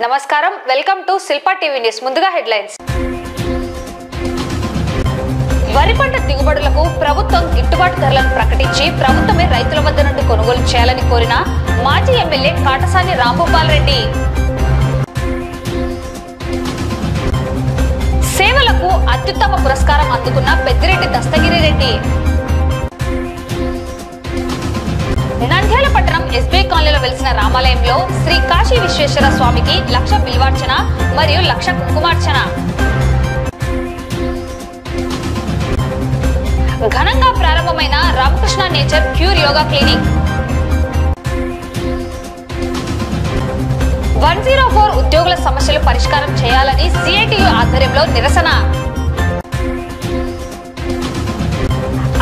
నమస్కారం, welcome to Shilpa TV news. ముందుగా headlines. వరి పంట దిగుబడులకు ప్రభుత్వం గిట్టుబాటు ధరలను ప్రకటించి ప్రభుత్వమే రైతుల వద్ద నుండి కొనుగోలు చేయాలని కోరిన మాజీ ఎమ్మెల్యే కాటసాని రాంభూపాల్ రెడ్డి. సేవలకు అత్యుత్తమ పురస్కారం అందుకున్న పెద్దిరెడ్డి దస్తగిరి రెడ్డి. నంద్యాల పట్టణం ఎస్బీ కాలనీలో వెలిసిన రామాలయంలో శ్రీ కాశీ విశ్వేశ్వర స్వామికి 1,00,000 బిల్వార్చన మరియు 1,00,000 కుంకుమార్చన. ఘనంగా ప్రారంభమైన Ramakrishna nature cure yoga clinic. 104 ఉద్యోగుల సమస్యలు పరిష్కారం చేయాలని సిఐటియు ఆధ్వర్యంలో నిరసన.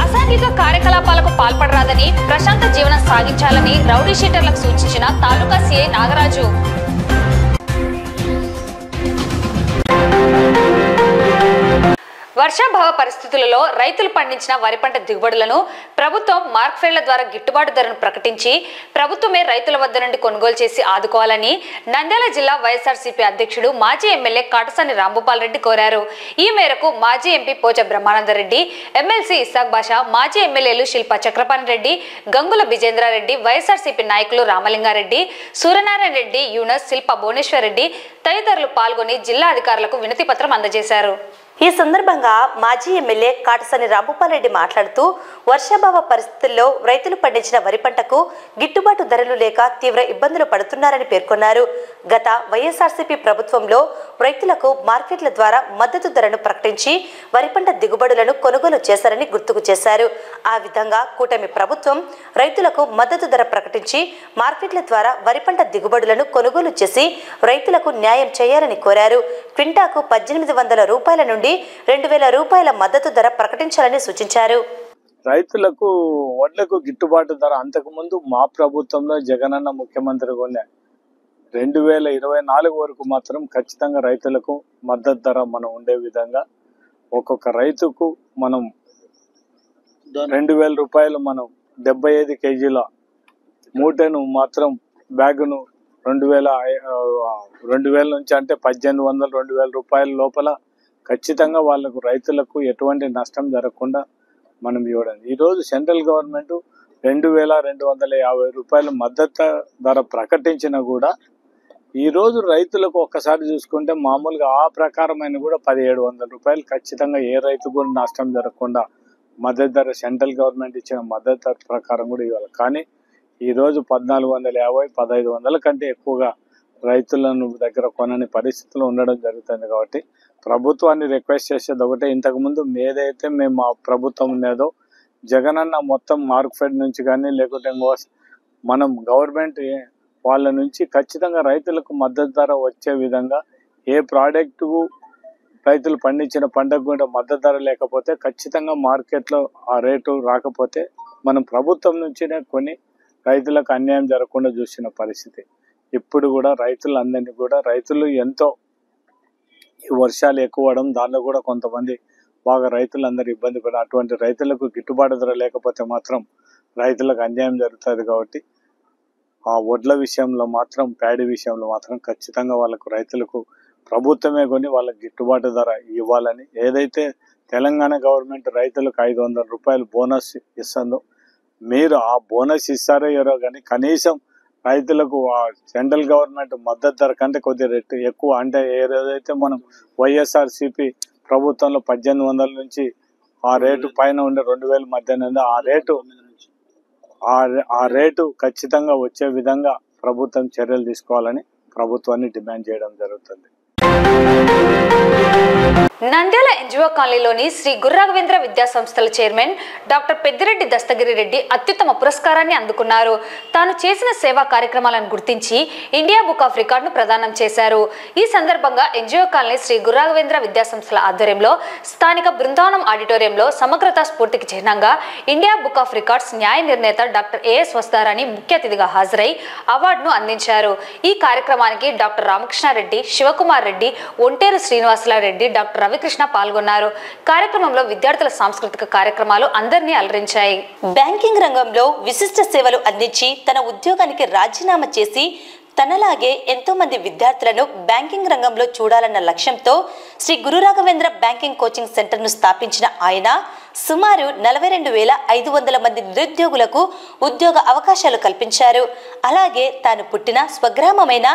అసాంఘిక కార్యకలాపాలకు పాల్పడరాదని, ప్రశాంత జీవనం సాగించాలని రౌడీ షీటర్లకు సూచించిన తాలూకా సిఐ నాగరాజు. వర్షాభావ పరిస్థితులలో రైతులు పండించిన వరి పంట దిగుబడులను ప్రభుత్వం మార్క్ఫెడ్ల ద్వారా గిట్టుబాటు ధరను ప్రకటించి ప్రభుత్వమే రైతుల వద్ద నుండి కొనుగోలు చేసి ఆదుకోవాలని నంద్యాల జిల్లా వైఎస్ఆర్సీపీ అధ్యక్షుడు మాజీ ఎమ్మెల్యే కాటసాని రాంభూపాల్ రెడ్డి కోరారు. ఈ మేరకు మాజీ ఎంపీ పోచ బ్రహ్మానందరెడ్డి, ఎమ్మెల్సీ ఇస్సాక్ బాషా, మాజీ ఎమ్మెల్యేలు శిల్పా చక్రపాణి రెడ్డి, గంగుల విజేంద్రారెడ్డి, వైఎస్ఆర్సీపీ నాయకులు రామలింగారెడ్డి, సూర్యనారాయణ రెడ్డి, యూనస్, శిల్పా భువనేశ్వర్ రెడ్డి తదితరులు పాల్గొని జిల్లా అధికారులకు వినతి పత్రం అందజేశారు. ఈ సందర్భంగా మాజీ ఎమ్మెల్యే కాటసాని రాంభూపాల్ రెడ్డి మాట్లాడుతూ వర్షాభావ పరిస్థితుల్లో రైతులు పండించిన వరి పంటకు గిట్టుబాటు ధరలు లేక తీవ్ర ఇబ్బందులు పడుతున్నారని పేర్కొన్నారు. గత వైఎస్ఆర్సీపీ ప్రభుత్వంలో రైతులకు మార్కెట్ల ద్వారా మద్దతు ధరను ప్రకటించి వరి పంట దిగుబడులను కొనుగోలు చేశారని గుర్తుకు చేశారు. ఆ విధంగా కూటమి ప్రభుత్వం రైతులకు మద్దతు ధర ప్రకటించి మార్కెట్ల ద్వారా వరి పంట దిగుబడులను కొనుగోలు చేసి రైతులకు న్యాయం చేయాలని కోరారు. క్వింటాకు 1,800 రూపాయల నుండి 2,000 రూపాయల మద్దతు ధర ప్రకటించాలని సూచించారు. రైతులకు వడ్లకు గిట్టుబాటు ధర అంతకుముందు మా ప్రభుత్వంలో జగనన్న ముఖ్యమంత్రిగా ఉన్న 2024 వరకు మాత్రం ఖచ్చితంగా రైతులకు మద్దతు ధర మనం ఉండే విధంగా ఒక్కొక్క రైతుకు మనం 2,000 రూపాయలు, మనం 75 కేజీల మూటను మాత్రం బ్యాగును 2,000 నుంచి అంటే 1,800 2,000 రూపాయల లోపల ఖచ్చితంగా వాళ్ళకు రైతులకు ఎటువంటి నష్టం జరగకుండా మనం ఇవ్వడం. ఈరోజు సెంట్రల్ గవర్నమెంట్ 2,250 రూపాయలు మద్దతు ధర ప్రకటించినా కూడా ఈరోజు రైతులకు ఒక్కసారి చూసుకుంటే మామూలుగా ఆ ప్రకారమైన కూడా 1,700 రూపాయలు ఖచ్చితంగా ఏ రైతు కూడా నష్టం జరగకుండా మద్దతు ధర సెంట్రల్ గవర్నమెంట్ ఇచ్చిన మద్దతు ధర ప్రకారం కూడా ఇవ్వాలి. కానీ ఈరోజు 1,450 1,500 కంటే ఎక్కువగా రైతులను దగ్గర కొనని పరిస్థితులు ఉండడం జరుగుతుంది. కాబట్టి ప్రభుత్వాన్ని రిక్వెస్ట్ చేసేది ఒకటే, ఇంతకుముందు ఏదైతే మేము మా ప్రభుత్వం ఉన్నదో జగనన్న మొత్తం మార్క్ఫెడ్ నుంచి కానీ లేకుంటే మనం గవర్నమెంట్ వాళ్ళ నుంచి ఖచ్చితంగా రైతులకు మద్దతు ధర వచ్చే విధంగా ఏ ప్రోడక్ట్ రైతులు పండించిన పంటకు కూడా మద్దతు ధర లేకపోతే ఖచ్చితంగా మార్కెట్లో ఆ రేటు రాకపోతే మనం ప్రభుత్వం నుంచినే కొని రైతులకు అన్యాయం జరగకుండా చూసిన పరిస్థితి. ఇప్పుడు కూడా రైతులందరినీ కూడా రైతులు ఎంతో ఈ వర్షాలు ఎక్కువ అవడం, దానిలో కూడా కొంతమంది బాగా రైతులందరూ ఇబ్బంది పడి అటువంటి రైతులకు గిట్టుబాటు ధర లేకపోతే మాత్రం రైతులకు అన్యాయం జరుగుతుంది. కాబట్టి ఆ వడ్ల విషయంలో మాత్రం, ప్యాడీ విషయంలో మాత్రం ఖచ్చితంగా వాళ్ళకు రైతులకు ప్రభుత్వమే కొని వాళ్ళకి గిట్టుబాటు ధర ఇవ్వాలని, ఏదైతే తెలంగాణ గవర్నమెంట్ రైతులకు 500 రూపాయలు బోనస్ ఇస్తుందో మీరు ఆ బోనస్ ఇస్తారో ఎవరో కానీ కనీసం రైతులకు ఆ సెంట్రల్ గవర్నమెంట్ మద్దతు ధర కంటే కొద్ది రేటు ఎక్కువ, అంటే ఏదైతే మనం వైఎస్ఆర్సీపీ ప్రభుత్వంలో 1,800 నుంచి ఆ రేటు పైన ఉండే 2,000 మధ్యన ఆ రేటు ఖచ్చితంగా వచ్చే విధంగా ప్రభుత్వం చర్యలు తీసుకోవాలని ప్రభుత్వాన్ని డిమాండ్ చేయడం జరుగుతుంది. నంద్యాల ఎన్జిఓ కాలనీలోని శ్రీ గుర్రాఘవేంద్ర విద్యా సంస్థల చైర్మన్ డాక్టర్ పెద్దిరెడ్డి దస్తగిరి రెడ్డి అత్యుత్తమ పురస్కారాన్ని అందుకున్నారు. తాను చేసిన సేవా కార్యక్రమాలను గుర్తించి ఇండియా బుక్ ఆఫ్ రికార్డును ప్రదానం చేశారు. ఈ సందర్భంగా ఎన్జిఓ కాలనీ శ్రీ గుర్రాఘవేంద్ర విద్యా సంస్థల ఆధ్వర్యంలో స్థానిక బృందావనం ఆడిటోరియంలో సమగ్రతా స్ఫూర్తికి చిహ్నంగా ఇండియా బుక్ ఆఫ్ రికార్డ్స్ న్యాయ నిర్ణేత డాక్టర్ ఏఎస్ వస్తారాని ముఖ్య అతిథిగా హాజరై అవార్డును అందించారు. ఈ కార్యక్రమానికి డాక్టర్ రామకృష్ణారెడ్డి, శివకుమార్ రెడ్డి, ఒంటేరు శ్రీనివాసరారెడ్డి, డాక్టర్ రవికృష్ణ పాల్గొన్నారు. కార్యక్రమంలో విద్యార్థుల సాంస్కృతిక కార్యక్రమాలు అందరినీ అలరించాయి. బ్యాంకింగ్ రంగంలో విశిష్ట సేవలు అందించి తన ఉద్యోగానికి రాజీనామా చేసి తనలాగే ఎంతో మంది విద్యార్థులను బ్యాంకింగ్ రంగంలో చూడాలన్న లక్ష్యంతో శ్రీ గురు రాఘవేంద్ర బ్యాంకింగ్ కోచింగ్ సెంటర్ను స్థాపించిన ఆయన సుమారు 42,500 మంది నిరుద్యోగులకు ఉద్యోగ అవకాశాలు కల్పించారు. అలాగే తాను పుట్టిన స్వగ్రామమైన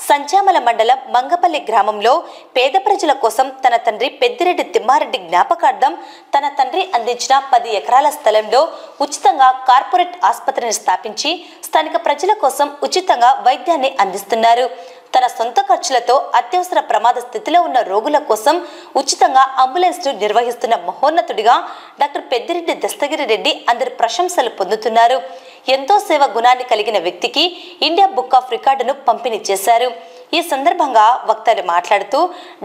సంచామల మండలం మంగపల్లి గ్రామంలో పేద ప్రజల కోసం తన తండ్రి పెద్దిరెడ్డి తిమ్మారెడ్డి జ్ఞాపకార్థం తన తండ్రి అందించిన 10 ఎకరాల స్థలంలో ఉచితంగా కార్పొరేట్ ఆసుపత్రిని స్థాపించి స్థానిక ప్రజల కోసం ఉచితంగా వైద్యాన్ని అందిస్తున్నారు. తన సొంత ఖర్చులతో అత్యవసర ప్రమాద స్థితిలో ఉన్న రోగుల కోసం ఉచితంగా అంబులెన్స్ నిర్వహిస్తున్న మహోన్నతుడిగా డాక్టర్ పెద్దిరెడ్డి దస్తగిరి రెడ్డి అందరి ప్రశంసలు పొందుతున్నారు. ఎంతో సేవ గుణాన్ని కలిగిన వ్యక్తికి ఇండియా బుక్ ఆఫ్ రికార్డును పంపిణీ చేశారు. ఈ సందర్భంగా వక్తలు మాట్లాడుతూ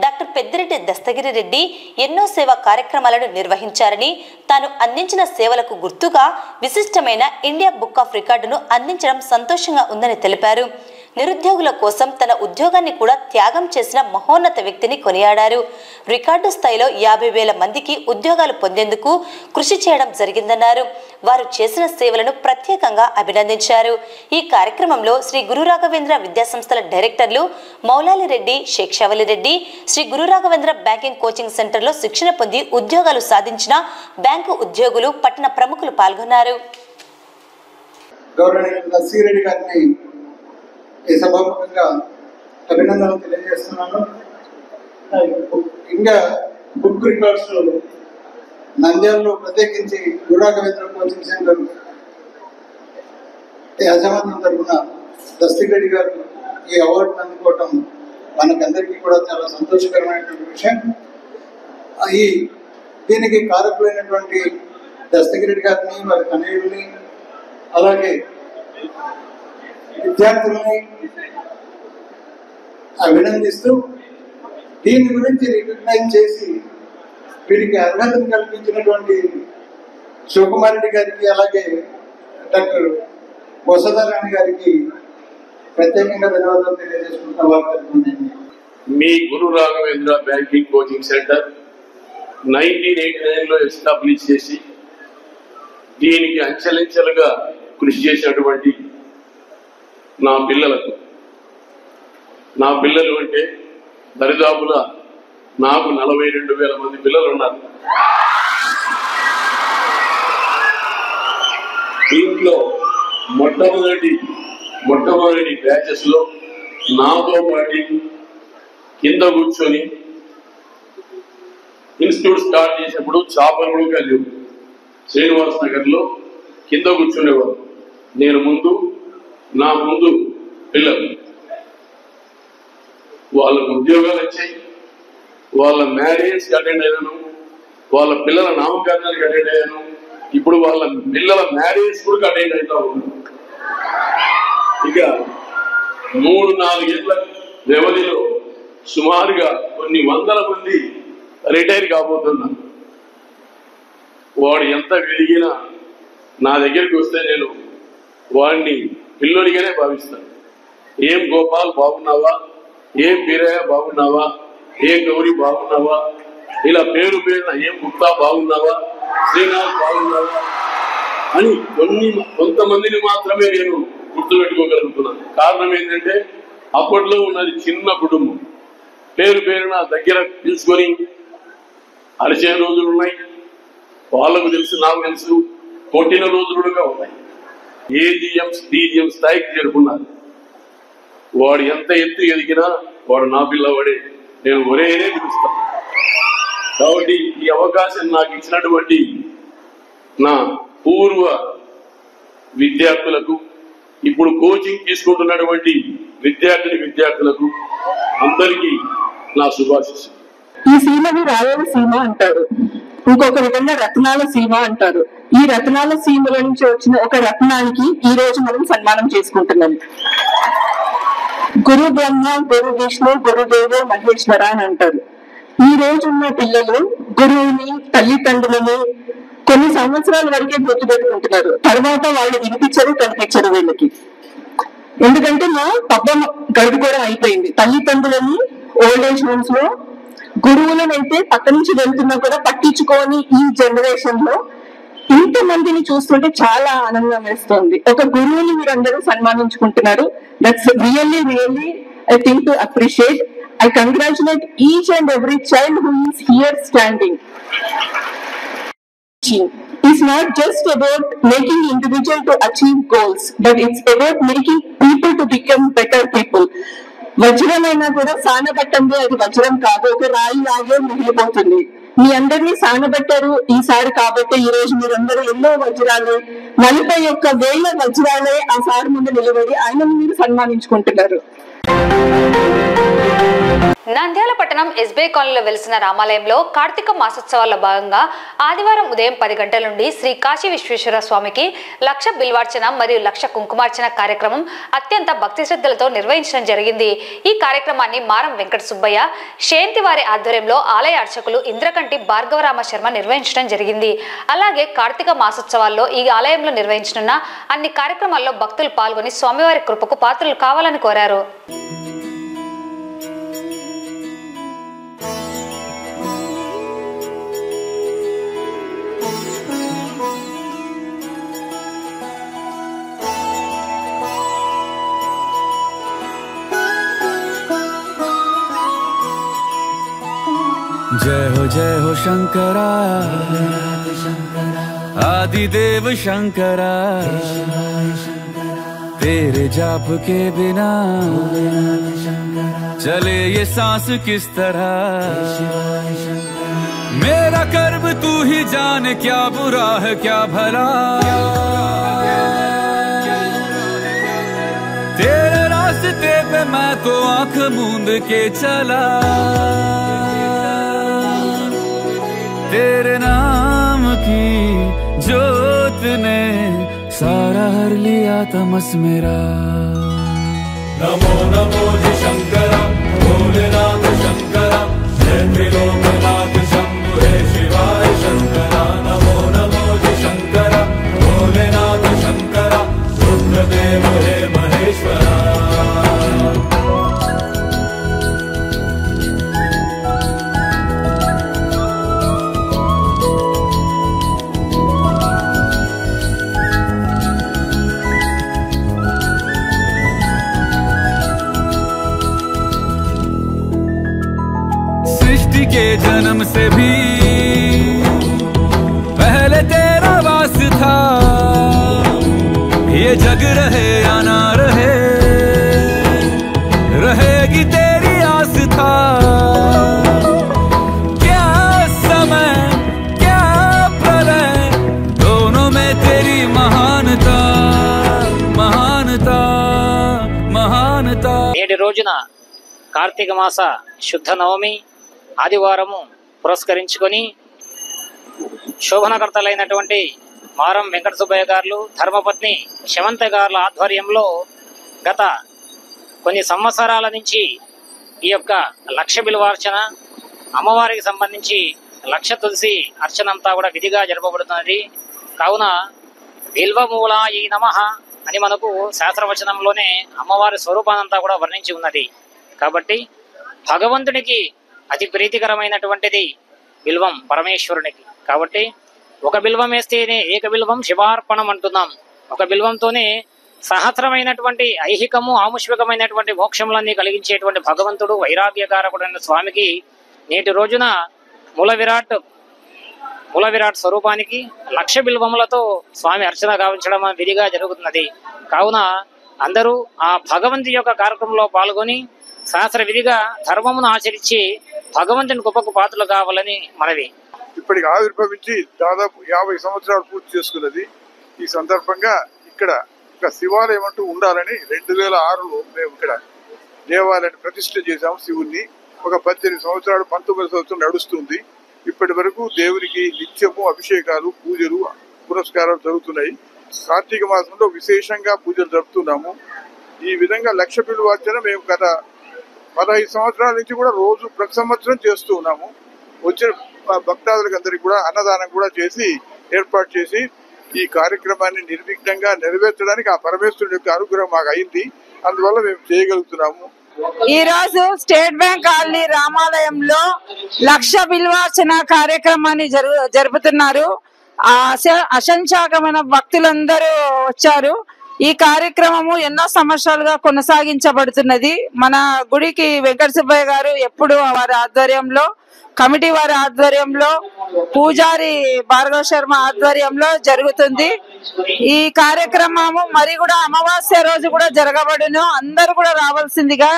డాక్టర్ పెద్దిరెడ్డి దస్తగిరి రెడ్డి ఎన్నో సేవా కార్యక్రమాలను నిర్వహించారని, తాను అందించిన సేవలకు గుర్తుగా విశిష్టమైన ఇండియా బుక్ ఆఫ్ రికార్డును అందించడం సంతోషంగా ఉందని తెలిపారు. నిరుద్యోగుల కోసం తన ఉద్యోగాన్ని కూడా త్యాగం చేసిన మహోన్నత వ్యక్తిని కొనియాడారు. రికార్డు స్థాయిలో 50,000 మందికి ఉద్యోగాలు పొందేందుకు కృషి చేయడం జరిగిందన్నారు. వారు చేసిన సేవలను ప్రత్యేకంగా అభినందించారు. ఈ కార్యక్రమంలో శ్రీ గురు రాఘవేంద్ర విద్యాసంస్థల డైరెక్టర్లు మౌలాలి రెడ్డి, శేక్షావలి రెడ్డి, శ్రీ గురు రాఘవేంద్ర బ్యాంకింగ్ కోచింగ్ సెంటర్లో శిక్షణ పొంది ఉద్యోగాలు సాధించిన బ్యాంకు ఉద్యోగులు, పట్టణ ప్రముఖులు పాల్గొన్నారు. ఈ సభాముఖంగా అభినందనలు తెలియజేస్తున్నాను. ఇండియా బుక్ రికార్డ్స్ నంద్యాలలో ప్రత్యేకించి గురు రాఘవేంద్ర కోచింగ్ సెంటర్ యాజమాన్యం తరఫున దస్తగిరి గారు ఈ అవార్డును అందుకోవటం మనకందరికీ కూడా చాలా సంతోషకరమైనటువంటి విషయం. దీనికి కారకులైనటువంటి దస్తగిరి గారిని, వారి తనయుల్ని, అలాగే విద్యార్థులని అభినందిస్తూ దీని గురించి రికగ్నైజ్ చేసి వీరికి అర్హతను కల్పించినటువంటి శివకుమారెడ్డి గారికి, అలాగే డాక్టర్ బొసదారాణి గారికి ప్రత్యేకంగా ధన్యవాదాలు తెలియజేసుకుంటున్నాను. మీ Guru Raghavendra banking coaching centre 1989లో ఎస్టాబ్లిష్ చేసి దీనికి అంచెలంచెలుగా కృషి చేసినటువంటి నా పిల్లలు అంటే దరిదాపుల నాకు 42,000 మంది పిల్లలు ఉన్నారు. దీంట్లో మొట్టమొదటి బ్యాచెస్ లో నాతో పాటు కింద కూర్చొని ఇన్స్టిట్యూట్ స్టార్ట్ చేసినప్పుడు చాపలు కలిగి శ్రీనివాస్ నగర్ లో కింద కూర్చునేవారు. నేను నా ముందు పిల్లలు, వాళ్ళకు ఉద్యోగాలు వచ్చాయి, వాళ్ళ మ్యారేజ్కి అటెండ్ అయ్యాను, వాళ్ళ పిల్లల నామకరణానికి అటెండ్ అయ్యాను, ఇప్పుడు వాళ్ళ పిల్లల మ్యారేజ్ కూడా అటెండ్ అవుతా ఉన్నాను. ఇక 3-4 ఏళ్ల వ్యవధిలో సుమారుగా కొన్ని వందల మంది రిటైర్ కాబోతున్నారు. వాడు ఎంత పెరిగినా నా దగ్గరికి వస్తే నేను వాడిని పిల్లోనిగానే భావిస్తాను. ఏం గోపాల్ బాగున్నావా, ఏం బీరయ్య బాగున్నావా, ఏం గౌరీ బాగున్నావా, ఇలా పేరున ఏం గుప్తా బాగున్నావా, శ్రీనాథ్ బాగున్నావా అని కొంతమందిని మాత్రమే నేను గుర్తుపెట్టుకోగలుగుతున్నాను. కారణం ఏంటంటే అప్పట్లో ఉన్నది చిన్న కుటుంబం. పేరున దగ్గర పిలుచుకొని అరిచే రోజులు ఉన్నాయి, వాళ్ళకు తెలుసు, నాకు తెలుసు, కొట్టిన రోజులుగా ఉన్నాయి. ఏజిఎం డీజిఎం స్థాయికి చేరుకున్నారు. వాడు ఎంత ఎత్తు ఎదిగినా వాడు నా పిల్లవాడే, నేను ఒరేనే పిలుస్తాను. కాబట్టి ఈ అవకాశం నాకు ఇచ్చినటువంటి నా పూర్వ విద్యార్థులకు, ఇప్పుడు కోచింగ్ తీసుకుంటున్నటువంటి విద్యార్థులకు అందరికీ నా శుభాశీస్సులు. ఈ సీమని రాయలసీమ అంటారు, ఇంకొక విధంగా రత్నాల సీమ అంటారు. ఈ రత్నాల సీమల నుంచి వచ్చిన ఒక రత్నానికి ఈ రోజు మనం సన్మానం చేసుకుంటున్నాం. గురు బ్రహ్మ, గురు విష్ణు, గురుదేవో మహేశ్వర అని అంటారు. ఈ రోజు ఉన్న పిల్లలు గురువుని, తల్లిదండ్రులని కొన్ని సంవత్సరాల వరకే గుర్తుపెట్టుకుంటున్నారు. తర్వాత వాళ్ళు వినిపించరు, కనిపించరు వీళ్ళకి. ఎందుకంటే మా పబ్బం గడుపుకోవడం అయిపోయింది. తల్లిదండ్రులని ఓల్డ్ ఏజ్ హోమ్స్ లో, గురువులను అయితే పక్క నుంచి వెళ్తున్నా కూడా పట్టించుకొని ఈ జనరేషన్ లో ఇంతమందిని చూస్తుంటే చాలా ఆనందం వేస్తుంది. ఒక గురువుని మీరందరూ సన్మానించుకుంటున్నారు. That's really really I think to appreciate. I congratulate each and every child who is here standing. It's not just about making individual to achieve goals, but it's about making people to become better people. వజ్రమైనా కూడా సానబట్టండి, అది వజ్రం కాదు, ఒక రాయి లాగే మిగిలిపోతుంది. మీ అందరినీ సానబట్టారు ఈసారి కాబట్టి ఈ రోజు మీరందరూ ఎన్నో వజ్రాలు 41,000 వజ్రాలే ఆ సార్ ముందు నిలబడి ఆయనను మీరు సన్మానించుకుంటున్నారు. నంద్యాల పట్టణం ఎస్బీఐ కాలనీలో వెలిసిన రామాలయంలో కార్తీక మాసోత్సవాల్లో భాగంగా ఆదివారం ఉదయం 10 గంటల నుండి శ్రీ కాశీ విశ్వేశ్వర స్వామికి 1,00,000 బిల్వార్చన మరియు 1,00,000 కుంకుమార్చన కార్యక్రమం అత్యంత భక్తి శ్రద్ధలతో నిర్వహించడం జరిగింది. ఈ కార్యక్రమాన్ని మారం వెంకట సుబ్బయ్య షేంతి వారి ఆధ్వర్యంలో ఆలయ అర్చకులు ఇంద్రకంటి భార్గవరామ శర్మ నిర్వహించడం జరిగింది. అలాగే కార్తీక మాసోత్సవాల్లో ఈ ఆలయంలో నిర్వహించనున్న అన్ని కార్యక్రమాల్లో భక్తులు పాల్గొని స్వామివారి కృపకు పాత్రలు కావాలని కోరారు. जय हो शंकरा आदिदेव शंकरा, तेरे जाप के बिना चले ये सांस किस तरह। मेरा कर्म तू ही जाने, क्या बुरा है क्या भला, तेरे रास्ते पे मैं तो आंख मूंद के चला। तेरे नाम की जोत ने सारा हर लिया तमस मेरा। नमो नमो जी शंकरा भोलेनाथ शंकरा, जय त्रिलोकनाथ शंभु हे शिवाय शंकरा। नमो नमो जी शंकरा भोलेनाथ शंकरा, रुद्रदेव हे महेश्वरा। के जन्म से भी पहले तेरा वास था, ये जग रहे या ना रहे, रहेगी तेरी आस था। क्या समय क्या प्रलय, दोनों में तेरी महानता महानता महानता। నేటి రోజున కార్తీక మాస శుద్ధ నవమి ఆదివారము పురస్కరించుకొని శోభనకర్తలైనటువంటి మారం వెంకట సుబ్బయ్య గారు, ధర్మపత్ని శమంత గారుల ఆధ్వర్యంలో గత కొన్ని సంవత్సరాల నుంచి ఈ యొక్క 1,00,000 బిల్వార్చన, అమ్మవారికి సంబంధించి 1,00,000 తులసి అర్చన అంతా కూడా విధిగా జరపబడుతున్నది. కావున బిల్వమూలాయ నమః అని మనకు శాస్త్రవచనంలోనే అమ్మవారి స్వరూపానంతా కూడా వర్ణించి ఉన్నది. కాబట్టి భగవంతునికి అతి ప్రీతికరమైనటువంటిది బిల్వం పరమేశ్వరునికి. కాబట్టి ఒక బిల్వం వేస్తేనే ఏక బిల్వం శివార్పణం అంటున్నాం. ఒక బిల్వంతోనే సహస్రమైనటువంటి ఐహికము ఆముష్మికమైనటువంటి మోక్షములన్నీ కలిగించేటువంటి భగవంతుడు వైరాగ్యకారకుడైన స్వామికి నేటి రోజున మూల విరాట్ స్వరూపానికి 1,00,000 బిల్వములతో స్వామి అర్చన గావించడం విధిగా జరుగుతున్నది. కావున అందరూ ఆ భగవంతుని యొక్క కార్యక్రమంలో పాల్గొని శాస్త్ర విధిగా ధర్మమును ఆచరించి భగవంతుని గొప్పకు పాత్రలు కావాలని మనవి. ఇప్పటికి ఆవిర్భవించి దాదాపు 50 సంవత్సరాలు పూర్తి చేసుకున్నది. ఈ సందర్భంగా ఇక్కడ ఒక శివాలయం అంటూ ఉండాలని 2006లో మేము ఇక్కడ దేవాలయాన్ని ప్రతిష్ఠ చేశాము. శివుణ్ణి ఒక 18 సంవత్సరాలు 19 సంవత్సరాలు నడుస్తుంది. ఇప్పటి వరకు దేవునికి నిత్యము అభిషేకాలు, పూజలు, పురస్కారాలు జరుగుతున్నాయి. కార్తీక మాసంలో విశేషంగా పూజలు జరుపుతున్నాము. ఈ విధంగా 1,00,000 బిల్వార్చన మేము గత 15 సంవత్సరాల నుంచి కూడా రోజు ప్రతి సంవత్సరం చేస్తూ ఉన్నాము. వచ్చిన భక్తాదులకు అందరికీ కూడా అన్నదానం కూడా చేసి ఏర్పాటు చేసి ఈ కార్యక్రమాన్ని నిర్విఘ్నంగా నెరవేర్చడానికి ఆ పరమేశ్వరుడి యొక్క అనుగ్రహం మాకు అయింది. అందువల్ల మేము చేయగలుగుతున్నాము. ఈ రోజు స్టేట్ బ్యాంక్ కాలనీ రామాలయంలో 1,00,000 బిల్వార్చన కార్యక్రమాన్ని జరుపుతున్నారు. అసంఖ్యాకమైన భక్తులందరూ వచ్చారు. ఈ కార్యక్రమము ఎన్నో సంవత్సరాలుగా కొనసాగించబడుతున్నది. మన గుడికి వెంకట సుబ్బయ్య గారు ఎప్పుడు వారి ఆధ్వర్యంలో, కమిటీ వారి ఆధ్వర్యంలో, పూజారి భార్గవ శర్మ ఆధ్వర్యంలో జరుగుతుంది. ఈ కార్యక్రమము మరి కూడా అమావాస్య రోజు కూడా జరగబడును. అందరూ కూడా రావాల్సిందిగా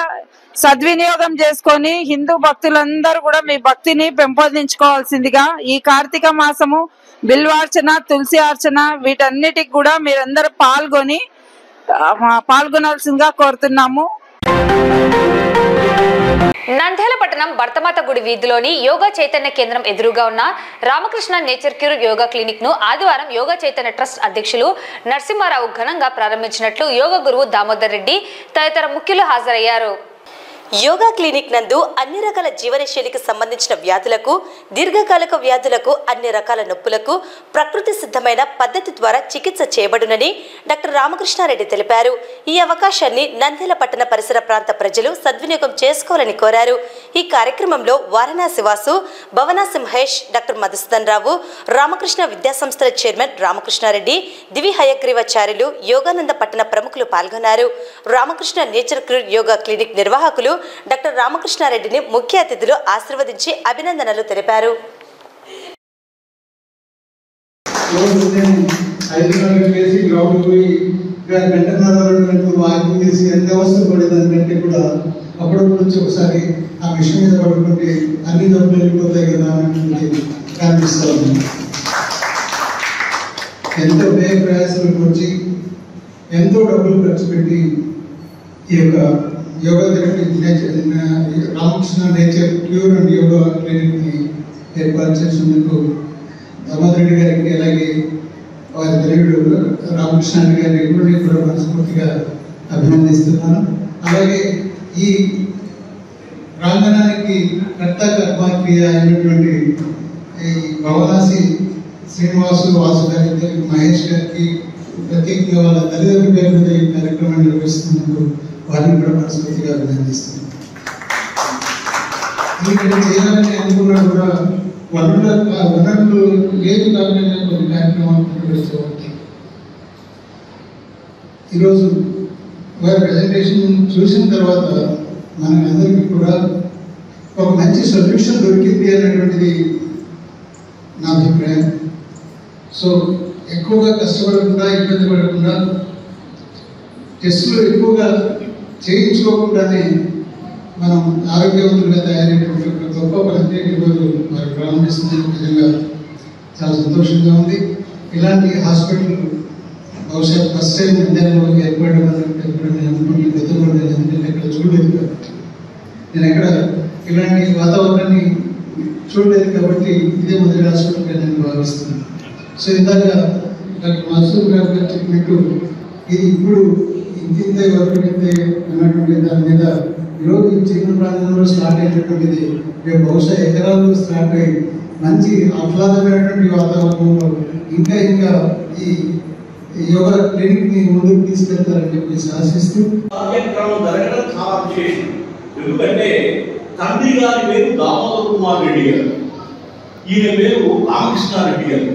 సద్వినియోగం చేసుకొని హిందూ భక్తులందరూ కూడా మీ భక్తిని పెంపొందించుకోవాల్సిందిగా ఈ కార్తీక మాసము బిల్వార్చన, తులసి అర్చన వీటన్నిటికి కూడా మీరందరూ పాల్గొనాల్సిందిగా కోరుతున్నాము. నంద్యాల పట్టణం భర్తమాత గుడి వీధిలోని యోగా చైతన్య కేంద్రం ఎదురుగా ఉన్న Ramakrishna nature cure yoga clinic ను ఆదివారం యోగా చైతన్య ట్రస్ట్ అధ్యక్షులు నరసింహారావు ఘనంగా ప్రారంభించినట్లు యోగా గురువు దామోదర్ రెడ్డి తదితర ముఖ్యులు హాజరయ్యారు. యోగా క్లినిక్ నందు అన్ని రకాల జీవనశైలికి సంబంధించిన వ్యాధులకు, దీర్ఘకాలిక వ్యాధులకు, అన్ని రకాల నొప్పులకు ప్రకృతి సిద్ధమైన పద్ధతి ద్వారా చికిత్స చేయబడునని డాక్టర్ రామకృష్ణారెడ్డి తెలిపారు. ఈ అవకాశాన్ని నంద్యాల పట్టణ పరిసర ప్రాంత ప్రజలు సద్వినియోగం చేసుకోవాలని కోరారు. ఈ కార్యక్రమంలో వారణాసి వాసు, భవనాసి మహేష్, డాక్టర్ మధుసూదన్ రావు, రామకృష్ణ విద్యాసంస్థల చైర్మన్ రామకృష్ణారెడ్డి, దివి హయగ్రీవాచార్యులు, యోగానంద పట్టణ ప్రముఖులు పాల్గొన్నారు. Ramakrishna nature cure yoga clinic నిర్వాహకులు డాక్టర్ రామకృష్ణారెడ్డిని ముఖ్య అతిథులు ఆశీర్వదించి అభినందనలు తెలిపారు. అప్పుడప్పుడు వచ్చి ఒకసారి ఆ విషయం మీద పడుకుంటే అన్ని డబ్బులు వెళ్ళిపోతాయి కదా అన్నటువంటి కనిపిస్తూ ఉంది. ఎంతో వ్యయ ప్రయాసాలకు వచ్చి ఎంతో డబ్బులు ఖర్చు పెట్టి ఈ యొక్క yoga therapy Ramakrishna nature cure and yoga క్లినిక్ని ఏర్పాటు చేసినందుకు దామోదర్ రెడ్డి గారికి, అలాగే వారి తల్లిడు రామకృష్ణ గారి కూడా మనస్ఫూర్తిగా అభినందిస్తున్నాను. అలాగే ఈ ప్రాంగణానికి కర్త కర్మాక్రియ అయినటువంటి ఈ భవనాసి శ్రీనివాసు, వాసు గారికి, మహేష్ గారికి ప్రత్యేకంగా వాళ్ళ తల్లిదండ్రుల పేరు మీద ఈ కార్యక్రమాన్ని నిర్వహిస్తున్నందుకు వారిని కూడా మనస్ఫూర్తిగా అభినందిస్తున్నాను. ఇక్కడ చేయాలని అనుకున్నా కూడా వనరులు లేదు కాకుండా కొన్ని కార్యక్రమాలు నిర్వహిస్తూ ఉంటాయి. ఈరోజు వారి ప్రజెంటేషన్ చూసిన తర్వాత మనకందరికీ కూడా ఒక మంచి సొల్యూషన్ దొరికింది అనేటువంటిది నా అభిప్రాయం. సో ఎక్కువగా కష్టపడకుండా, ఇబ్బంది పడకుండా, టెస్టులు ఎక్కువగా చేయించుకోకుండానే మనం ఆరోగ్యవంతులుగా తయారైనటువంటి ఒక గొప్ప ప్రత్యేక ఈరోజు వారు ప్రారంభిస్తుంది. నిజంగా చాలా సంతోషంగా ఉంది. ఇలాంటి హాస్పిటల్ బహుశా ఫస్ట్ టైం ఇండియాలో ఏర్పడడం అనేది నేను అనుకుంటున్నాను. గతంలో ఎందుకంటే ఇక్కడ చూడలేదు కాబట్టి, నేను ఎక్కడ ఇలాంటి వాతావరణాన్ని చూడలేదు కాబట్టి ఇదే మొదటి హాస్పిటల్గా నేను భావిస్తున్నాను. సో ఇందాక డాక్టర్ మధుసూదన్ గారు చెప్పినట్టు ఇది ఇప్పుడు ఇంత వరకు అన్నటువంటి దాని మీద ఈరోజు చిన్న ప్రాంతంలో స్టార్ట్ అయినటువంటిది రేపు బహుశా ఎకరాల్లో స్టార్ట్ అయ్యి మంచి ఆహ్లాదమైనటువంటి వాతావరణంలో ఇంకా ఇంకా ఈ యోగా క్లినిక్ ని ముందుకు తీసుకెళ్తారని చెప్పేసి ఆశిస్తూ కార్యక్రమం జరగడం చాలా విశేషం. ఎందుకంటే తండ్రి గారి పేరు దామోదర్ కుమార్ రెడ్డి గారు, ఈయన పేరు రామకృష్ణారెడ్డి గారు.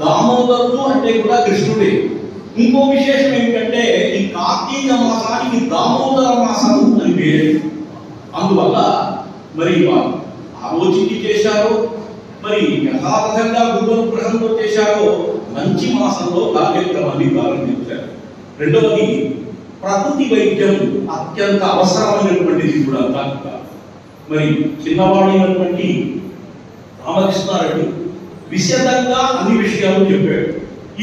దామోదరుడు అంటే కూడా కృష్ణుడే. ఇంకో విశేషం ఏమిటంటే ఈ కార్తీక మాసానికి దామోదర మాసం అని పేరు. అందువల్ల మరి ఆలోచించి చేశారు, మరి యథాతథంగా గురువునుగ్రహంతో చేశారో మంచి మాసంలో కార్యక్రమాన్ని ప్రారంభించారు. రెండవది, ప్రకృతి వైద్యం అత్యంత అవసరమైనటువంటిది కూడా కాక మరి చిన్నవాడైనటువంటి రామకృష్ణారెడ్డి విశదంగా అన్ని విషయాలు చెప్పాడు.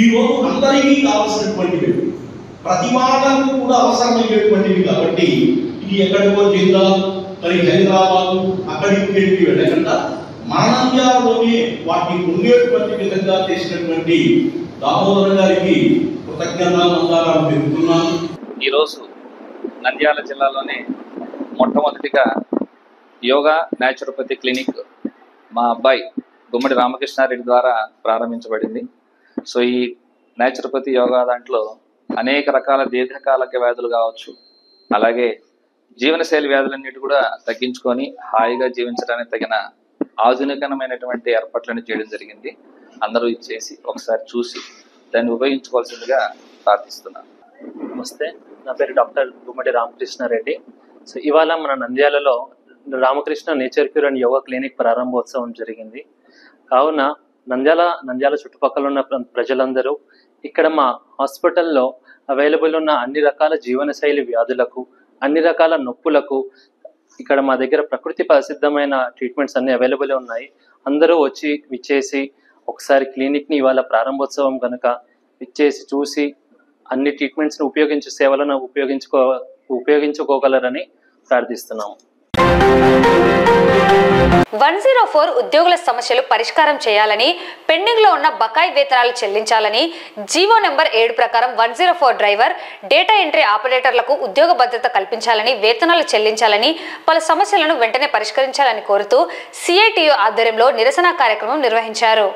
ఈ రోజు అందరికీ కావాల్సినటువంటివి, ప్రతి మాటకు కూడా అవసరమయ్యేటువంటివి కాబట్టి ఇది ఎక్కడికో జిల్లా, మరి హైదరాబాద్ అక్కడికి వెళ్ళకుండా మానంద్యాలలోనే వాటిని పొందేటువంటి విధంగా చేసినటువంటి దామోదర్ గారికి కృతజ్ఞతాలు తెలుపుతున్నాను. ఈరోజు నంద్యాల జిల్లాలోనే మొట్టమొదటిగా యోగా న్యాచురోపతి క్లినిక్ మా అబ్బాయి గుమ్మడి రామకృష్ణారెడ్డి ద్వారా ప్రారంభించబడింది. సో ఈ న్యాచురోపతి యోగా దాంట్లో అనేక రకాల దీర్ఘకాలిక వ్యాధులు కావచ్చు, అలాగే జీవనశైలి వ్యాధులన్నిటి కూడా తగ్గించుకొని హాయిగా జీవించడానికి తగిన ఆధునికమైనటువంటి ఏర్పాట్లను చేయడం జరిగింది. అందరూ ఇచ్చేసి ఒకసారి చూసి దాన్ని ఉపయోగించుకోవాల్సిందిగా ప్రార్థిస్తున్నాను. నమస్తే, నా పేరు డాక్టర్ గుమ్మడి రామకృష్ణారెడ్డి. సో ఇవాళ మన నంద్యాలలో Ramakrishna nature cure and yoga clinic ప్రారంభోత్సవం జరిగింది. కావున నంద్యాల చుట్టుపక్కల ఉన్న ప్రజలందరూ ఇక్కడ మా హాస్పిటల్లో అవైలబుల్ ఉన్న అన్ని రకాల జీవనశైలి వ్యాధులకు, అన్ని రకాల నొప్పులకు ఇక్కడ మా దగ్గర ప్రకృతి ప్రసిద్ధమైన ట్రీట్మెంట్స్ అన్ని అవైలబుల్ ఉన్నాయి. అందరూ వచ్చి విచ్చేసి ఒకసారి క్లినిక్ని ఇవాళ ప్రారంభోత్సవం కనుక విచ్చేసి చూసి అన్ని ట్రీట్మెంట్స్ని ఉపయోగించే సేవలను ఉపయోగించుకోగలరని ప్రార్థిస్తున్నాము. 104 ఉద్యోగుల సమస్యలు పరిష్కారం చేయాలని, పెండింగ్ లో ఉన్న బకాయి వేతనాలు చెల్లించాలని, జీవో నెంబర్ 7 ప్రకారం 104 డ్రైవర్, డేటా ఎంట్రీ ఆపరేటర్లకు ఉద్యోగ భద్రత కల్పించాలని, వేతనాలు చెల్లించాలని, పలు సమస్యలను వెంటనే పరిష్కరించాలని కోరుతూ సిఐటియు ఆధ్వర్యంలో నిరసన కార్యక్రమం నిర్వహించారు.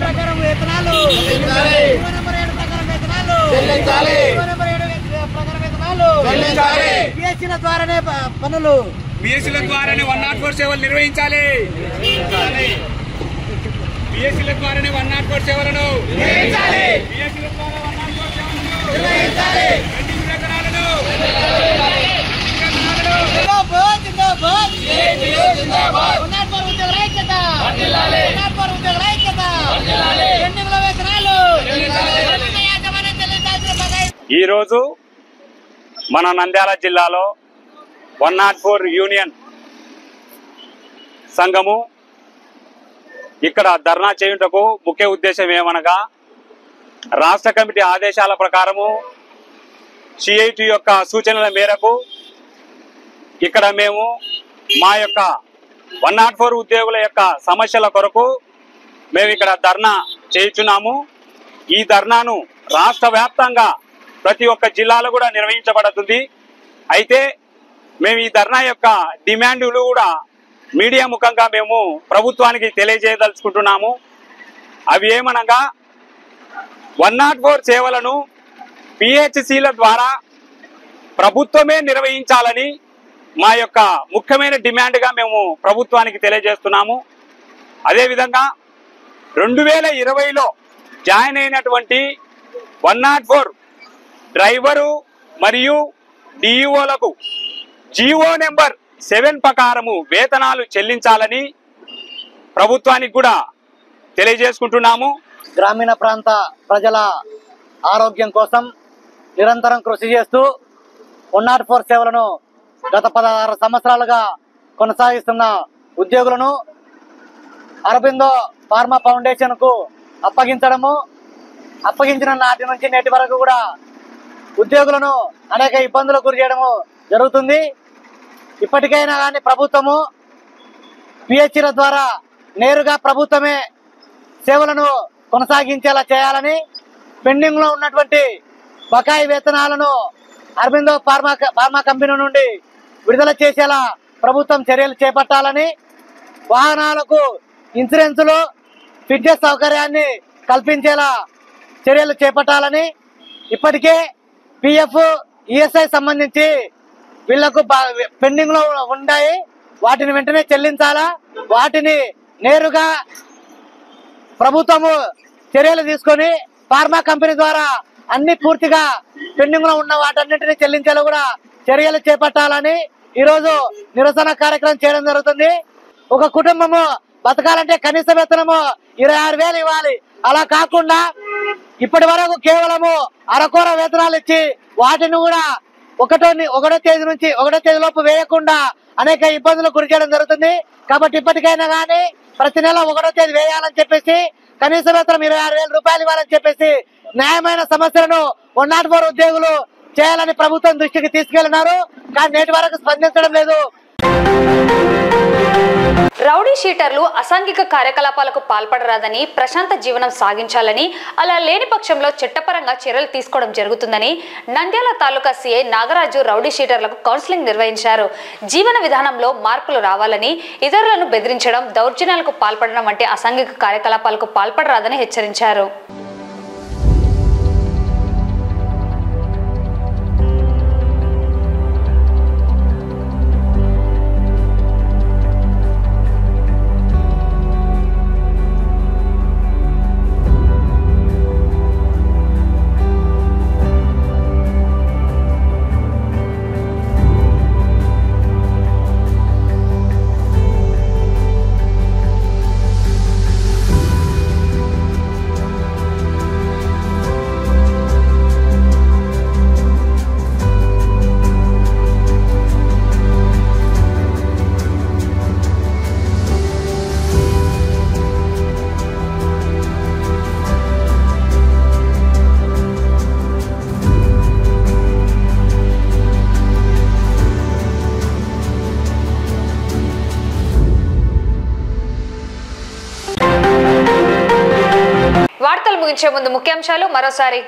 ప్రకారం వేతనాలు బిఎస్సీల ద్వారానే పనులు, బిఎస్సీల ద్వారానే 104 సేవలు నిర్వహించాలి. బిఎస్సీల ద్వారానే 104 సేవలను నిర్వహించాలి. బిఎస్సీల ద్వారా 104 సేవలను నిర్వహించాలి. ఈరోజు మన నంద్యాల జిల్లాలో 104 యూనియన్ సంఘము ఇక్కడ ధర్నా చేయుటకు ముఖ్య ఉద్దేశం ఏమనగా, రాష్ట్ర కమిటీ ఆదేశాల ప్రకారము సిఐటి యొక్క సూచనల మేరకు ఇక్కడ మేము మా యొక్క 104 ఉద్యోగుల యొక్క సమస్యల కొరకు మేము ఇక్కడ ధర్నా చేయుచున్నాము. ఈ ధర్నాను రాష్ట్ర వ్యాప్తంగా ప్రతి ఒక్క జిల్లాలో కూడా నిర్వహించబడుతుంది. అయితే మేము ఈ ధర్నా యొక్క డిమాండ్లు కూడా మీడియా ముఖంగా మేము ప్రభుత్వానికి తెలియజేయదలుచుకుంటున్నాము. అవి ఏమనగా 104 సేవలను పిహెచ్సిల ద్వారా ప్రభుత్వమే నిర్వహించాలని మా యొక్క ముఖ్యమైన డిమాండ్గా మేము ప్రభుత్వానికి తెలియజేస్తున్నాము. అదేవిధంగా 2020లో జాయిన్ అయినటువంటి 104 డ్రైవరు మరియు డిఈఓలకు జీవో నెంబర్ 7 ప్రకారము వేతనాలు చెల్లించాలని ప్రభుత్వానికి కూడా తెలియజేసుకుంటున్నాము. గ్రామీణ ప్రాంత ప్రజల ఆరోగ్యం కోసం నిరంతరం కృషి చేస్తూ 104 సేవలను గత 16 సంవత్సరాలుగా కొనసాగిస్తున్న ఉద్యోగులను అరబిందో ఫార్మా ఫౌండేషన్ కు అప్పగించిన నాటి నుంచి నేటి వరకు కూడా ఉద్యోగులను అనేక ఇబ్బందులకు గురి చేయడము జరుగుతుంది. ఇప్పటికైనా కానీ ప్రభుత్వము పిహెచ్ల ద్వారా నేరుగా ప్రభుత్వమే సేవలను కొనసాగించేలా చేయాలని, పెండింగ్ లో ఉన్నటువంటి బకాయి వేతనాలను అరబిందో ఫార్మా కంపెనీ నుండి విడుదల చేసేలా ప్రభుత్వం చర్యలు చేపట్టాలని, వాహనాలకు ఇన్సూరెన్సులు ఫిట్నెస్ సౌకర్యాన్ని కల్పించేలా చర్యలు చేపట్టాలని, ఇప్పటికే పిఎఫ్ ఈఎస్ఐ సంబంధించి వీళ్లకు పెండింగ్ లో ఉన్నాయి, వాటిని వెంటనే చెల్లించాలా, వాటిని నేరుగా ప్రభుత్వము చర్యలు తీసుకొని ఫార్మా కంపెనీ ద్వారా అన్ని పూర్తిగా పెండింగ్ లో ఉన్న వాటన్నింటినీ చెల్లించేలా కూడా చర్యలు చేపట్టాలని ఈరోజు నిరసన కార్యక్రమం చేయడం జరుగుతుంది. ఒక కుటుంబము బతకాలంటే కనీస వేతనము 26,000 ఇవ్వాలి. అలా కాకుండా ఇప్పటి వరకు కేవలము అరకొర వేతనాలు ఇచ్చి వాటిని కూడా ఒకటో తేదీ నుంచి 1వ తేదీ లోపు వేయకుండా అనేక ఇబ్బందులకు గురి చేయడం జరుగుతుంది. కాబట్టి ఇప్పటికైనా కానీ ప్రతి నెల 1వ తేదీ వేయాలని చెప్పేసి, కనీస వేతనం 26,000 రూపాయలు ఇవ్వాలని చెప్పేసి న్యాయమైన సమస్యలను 104 ఉద్యోగులు చేయాలని ప్రభుత్వం దృష్టికి తీసుకెళ్లినారు. కానీ నేటి వరకు స్పందించడం లేదు. రౌడీ రౌడీ షీటర్లు అసాంఘిక కార్యకలాపాలకు పాల్పడరాదని, ప్రశాంత జీవనం సాగించాలని, అలా లేని పక్షంలో చట్టపరంగా చర్యలు తీసుకోవడం జరుగుతుందని నంద్యాల తాలూకా సీఐ నాగరాజు రౌడీ షీటర్లకు కౌన్సిలింగ్ నిర్వహించారు. జీవన విధానంలో మార్పులు రావాలని, ఇతరులను బెదిరించడం, దౌర్జన్యాలకు పాల్పడడం వంటి అసాంఘిక కార్యకలాపాలకు పాల్పడరాదని హెచ్చరించారు. వార్తలు ముగించే ముందు ముఖ్యాంశాలు మరోసారి.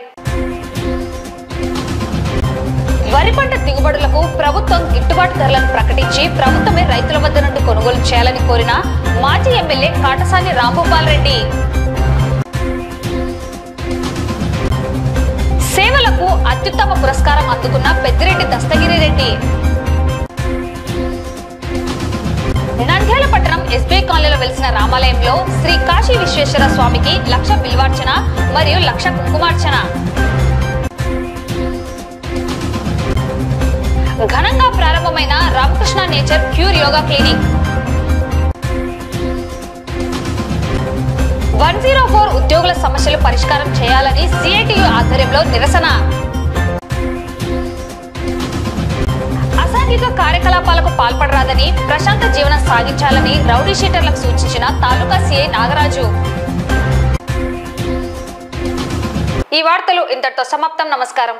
వరి పంట దిగుబడులకు ప్రభుత్వం గిట్టుబాటు ధరలను ప్రకటించి ప్రభుత్వమే రైతుల వద్ద నుండి కొనుగోలు చేయాలని కోరిన మాజీ ఎమ్మెల్యే కాటసాని రాంభూపాల్ రెడ్డి. సేవలకు అత్యుత్తమ పురస్కారం అందుకున్న పెద్దిరెడ్డి దస్తగిరి రెడ్డి. నంద్యాల పట్టణం ఎస్బీఐ కాలనీలో వెలిసిన రామాలయంలో శ్రీ కాశీ విశ్వేశ్వర స్వామికి 1,00,000 బిల్వార్చన మరియు 1,00,000 కుంకుమార్చన. ఘనంగా ప్రారంభమైన Ramakrishna nature cure yoga clinic. 104 ఉద్యోగుల సమస్యలు పరిష్కారం చేయాలని సిఐటియు ఆధ్వర్యంలో నిరసన. అసాంఘిక కార్యకలాపాలకు పాల్పడరాదని, ప్రశాంత జీవనం సాగించాలని రౌడీ షీటర్లకు సూచించిన తాలూకా సీఐ నాగరాజు. ఈ వార్తలు ఇంతటితో సమాప్తం. నమస్కారం.